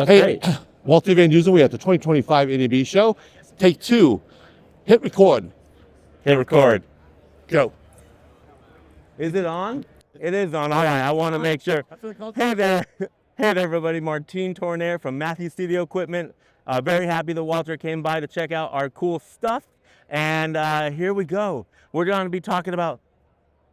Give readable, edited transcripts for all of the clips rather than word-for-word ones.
Hey, Walter Van Dusen, we at the 2025 NAB show. Take two. Hit record. Hit record. Go. Is it on? It is on. All right, I want to make sure. Hey there. Hey there, everybody. Martine Tournaire from Matthew Studio Equipment. Very happy that Walter came by to check out our cool stuff. And here we go. We're going to be talking about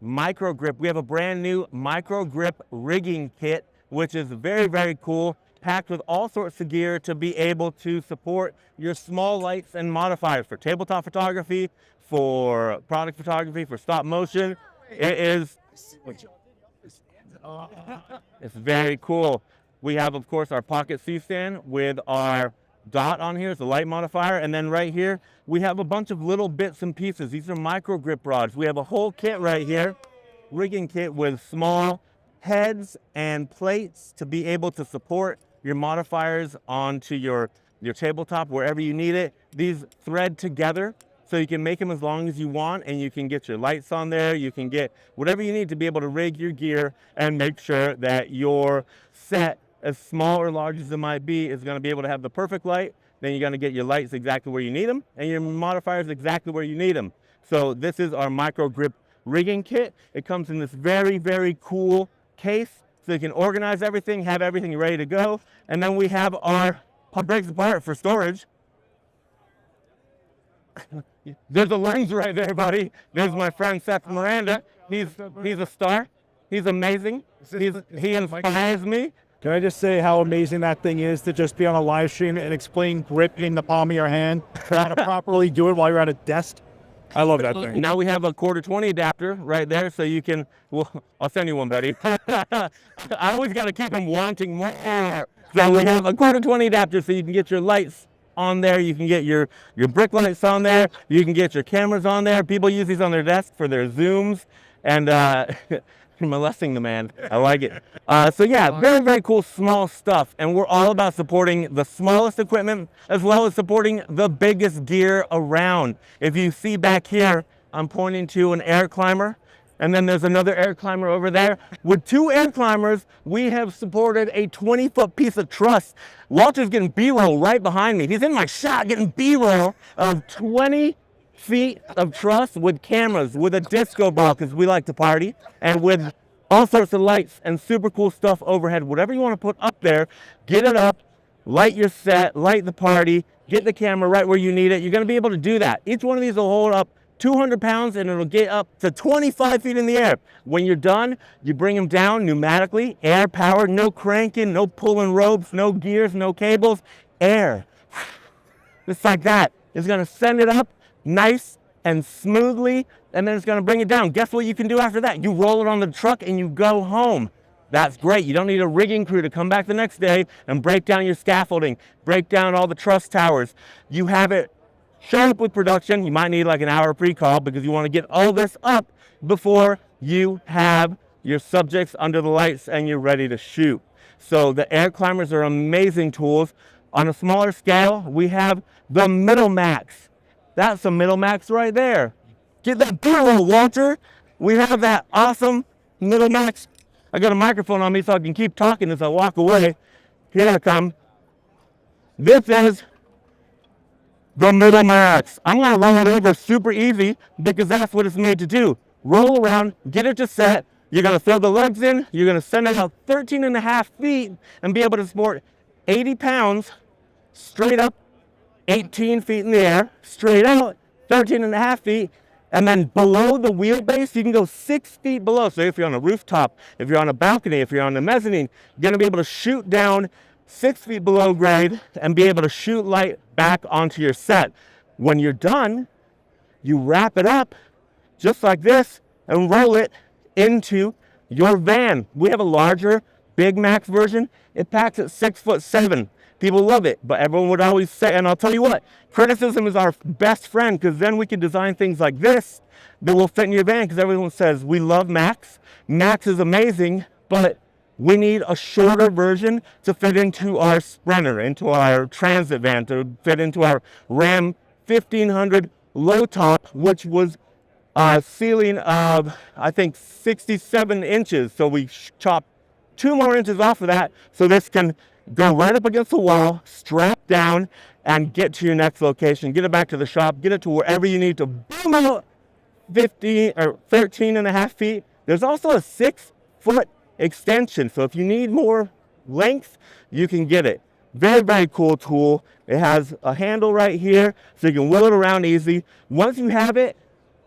MICROGrip. We have a brand new MICROGrip rigging kit, which is very, very cool, packed with all sorts of gear to be able to support your small lights and modifiers for tabletop photography, for product photography, for stop motion. It's very cool. We have, of course, our pocket C-stand with our dot on here. It's a light modifier. And then right here, we have a bunch of little bits and pieces. These are MICROGrip rods. We have a whole kit right here, rigging kit with small heads and plates to be able to support your modifiers onto your tabletop wherever you need it. These thread together so you can make them as long as you want, and you can get your lights on there. You can get whatever you need to be able to rig your gear and make sure that your set, as small or large as it might be, is going to be able to have the perfect light. Then you're going to get your lights exactly where you need them and your modifiers exactly where you need them. So this is our MICROGrip rigging kit. It comes in this very, very cool case so you can organize everything, have everything ready to go. And then we have our breaks apart for storage. There's a lens right there, buddy. There's my friend Seth Miranda. He's a star. He's amazing. He inspires me. Can I just say how amazing that thing is to just be on a live stream and explain grip in the palm of your hand, how to properly do it while you're at a desk? I love that thing. Now we have a 1/4-20 adapter right there, so you can, well, I'll send you one, buddy. I always got to keep them wanting more. So we have a 1/4-20 adapter so you can get your lights on there. You can get your brick lights on there. You can get your cameras on there. People use these on their desk for their Zooms. And you're molesting the man. I like it. So yeah, very, very cool small stuff. And we're all about supporting the smallest equipment as well as supporting the biggest gear around. If you see back here, I'm pointing to an air climber. And then there's another air climber over there. With 2 air climbers, we have supported a 20-foot piece of truss. Walter's getting B-roll right behind me. He's in my shot getting B-roll of 20 feet of truss with cameras, with a disco ball, because we like to party, and with all sorts of lights and super cool stuff overhead. Whatever you want to put up there, get it up, light your set, light the party, get the camera right where you need it. You're going to be able to do that. Each one of these will hold up 200 pounds and it'll get up to 25 feet in the air. When you're done, you bring them down pneumatically, air powered, no cranking, no pulling ropes, no gears, no cables, air. Just like that. It's going to send it up nice and smoothly, and then it's going to bring it down. Guess what you can do after that? You roll it on the truck and you go home. That's great. You don't need a rigging crew to come back the next day and break down your scaffolding, break down all the truss towers. You have it show up with production. You might need like an hour pre-call because you want to get all this up before you have your subjects under the lights and you're ready to shoot. So the air climbers are amazing tools. On a smaller scale, we have the Middle Max. That's a Middle Max right there. Get that B-roll, Walter. We have that awesome Middle Max. I got a microphone on me so I can keep talking as I walk away. Here I come. This is the Middle Max. I'm going to roll it over super easy because that's what it's made to do. Roll around, get it to set. You're going to throw the legs in. You're going to send it out 13.5 feet and be able to support 80 pounds straight up, 18 feet in the air, straight out, 13.5 feet. And then below the wheelbase, you can go 6 feet below. So if you're on a rooftop, if you're on a balcony, if you're on the mezzanine, you're going to be able to shoot down 6 feet below grade and be able to shoot light back onto your set. When you're done, you wrap it up just like this and roll it into your van. We have a larger Big Max version. It packs at 6'7". People love it, but everyone would always say, and I'll tell you what, criticism is our best friend, because then we can design things like this that will fit in your van, because everyone says, we love Max. Max is amazing, but we need a shorter version to fit into our Sprinter, into our transit van, to fit into our Ram 1500 low top, which was a ceiling of, I think, 67 inches. So we chopped 2 more inches off of that, so this can go right up against the wall, strap down, and get to your next location. Get it back to the shop, get it to wherever you need to boom out 15 or 13 and a half feet. There's also a 6-foot extension, so if you need more length, you can get it. Very, very cool tool. It has a handle right here, so you can wheel it around easy. Once you have it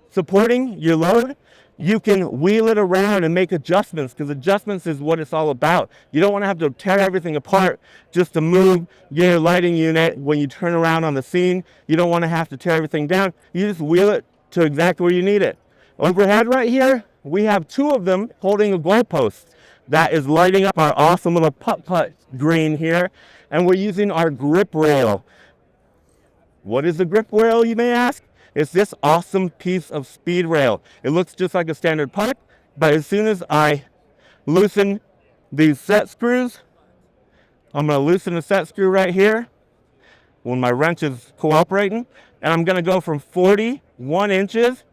supporting your load, you can wheel it around and make adjustments, because adjustments is what it's all about. You don't want to have to tear everything apart just to move your lighting unit when you turn around on the scene. You don't want to have to tear everything down. You just wheel it to exactly where you need it. Overhead right here, we have 2 of them holding a goalpost that is lighting up our awesome little putt-putt green here, and we're using our grip rail. What is the grip rail, you may ask? It's this awesome piece of speed rail. It looks just like a standard putt, but as soon as I loosen these set screws, I'm going to loosen the set screw right here when my wrench is cooperating, and I'm going to go from 41 inches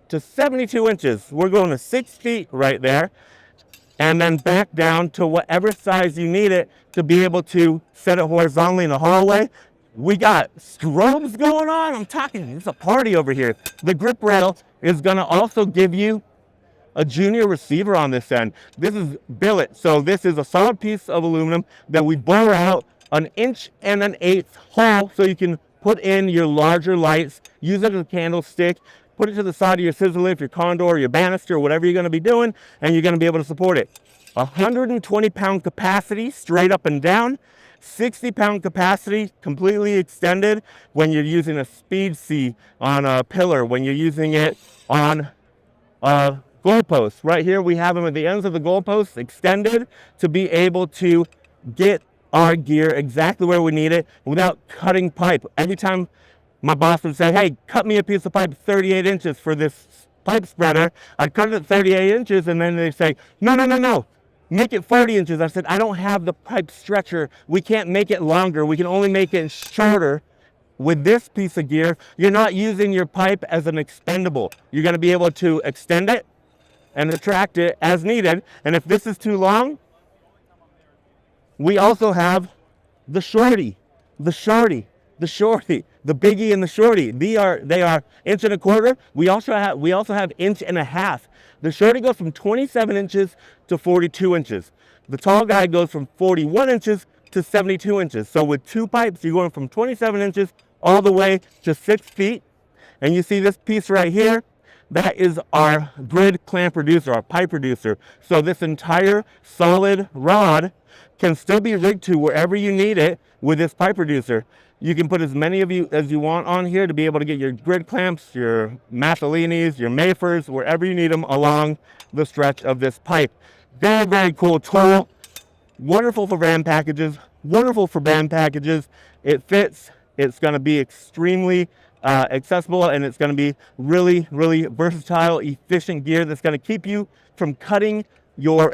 to 72 inches. We're going to 6 feet right there, and then back down to whatever size you need it to be able to set it horizontally in the hallway. We got strobes going on. I'm talking, it's a party over here. The grip rail is going to also give you a junior receiver on this end. This is billet, so this is a solid piece of aluminum that we bore out 1 1/8 hole so you can put in your larger lights, use it as a candlestick, put it to the side of your scissor lift, your condor, or your banister, whatever you're going to be doing, and you're going to be able to support it. 120-pound capacity straight up and down. 60-pound capacity completely extended when you're using a speed C on a pillar, when you're using it on a goalpost. Right here we have them at the ends of the goalposts extended to be able to get our gear exactly where we need it without cutting pipe. Every time my boss would say, hey, cut me a piece of pipe 38 inches for this pipe spreader, I'd cut it at 38 inches, and then they'd say, no, make it 40 inches. I said, I don't have the pipe stretcher. We can't make it longer. We can only make it shorter. With this piece of gear, you're not using your pipe as an expendable. You're going to be able to extend it and retract it as needed. And if this is too long, we also have the shorty, the biggie and the shorty. They are 1.25 inches. We also have 1.5 inches. The shorty goes from 27 inches to 42 inches. The tall guy goes from 41 inches to 72 inches. So with 2 pipes, you're going from 27 inches all the way to 6 feet. And you see this piece right here, that is our grid clamp reducer, our pipe reducer. So this entire solid rod can still be rigged to wherever you need it with this pipe reducer. You can put as many of you as you want on here to be able to get your grid clamps, your Mathelinis, your Mayfers, wherever you need them along the stretch of this pipe. Very, very cool tool. Wonderful for van packages. Wonderful for band packages. It fits. It's going to be extremely accessible, and it's going to be really, really versatile, efficient gear that's going to keep you from cutting your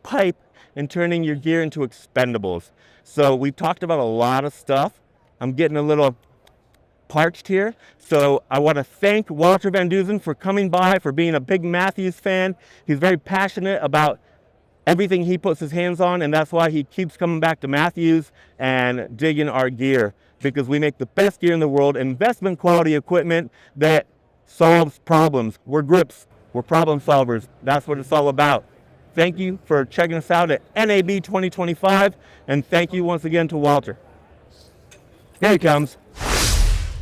pipe and turning your gear into expendables. So we've talked about a lot of stuff. I'm getting a little parched here. So I want to thank Walter Van Dusen for coming by, for being a big Matthews fan. He's very passionate about everything he puts his hands on, and that's why he keeps coming back to Matthews and digging our gear, because we make the best gear in the world, investment quality equipment that solves problems. We're grips. We're problem solvers. That's what it's all about. Thank you for checking us out at NAB 2025, and thank you once again to Walter. Here he comes.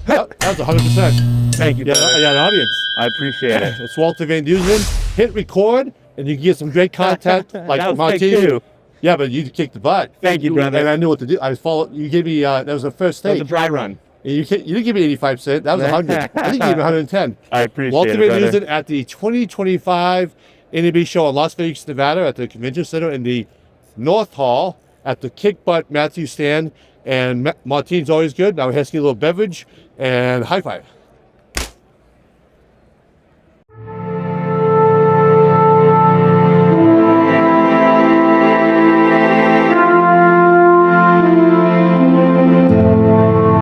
That was 100%. Thank you, Yeah, brother. an audience. I appreciate it. It's Walter Van Dusen. Hit record, and you can get some great content like That was my take team. 2. Yeah, but you kicked the butt. Thank you, brother. And I knew what to do. I was following. You gave me. That was the first That was stage. a dry run. And you didn't give me 85 cents. That was 100. I think you gave me 110. I appreciate Walter it, Van brother. Dusen at the 2025 NAB show in Las Vegas, Nevada, at the Convention Center in the North Hall at the Kick Butt Matthew stand. And Martine's always good. Now we have to get a little beverage and high five.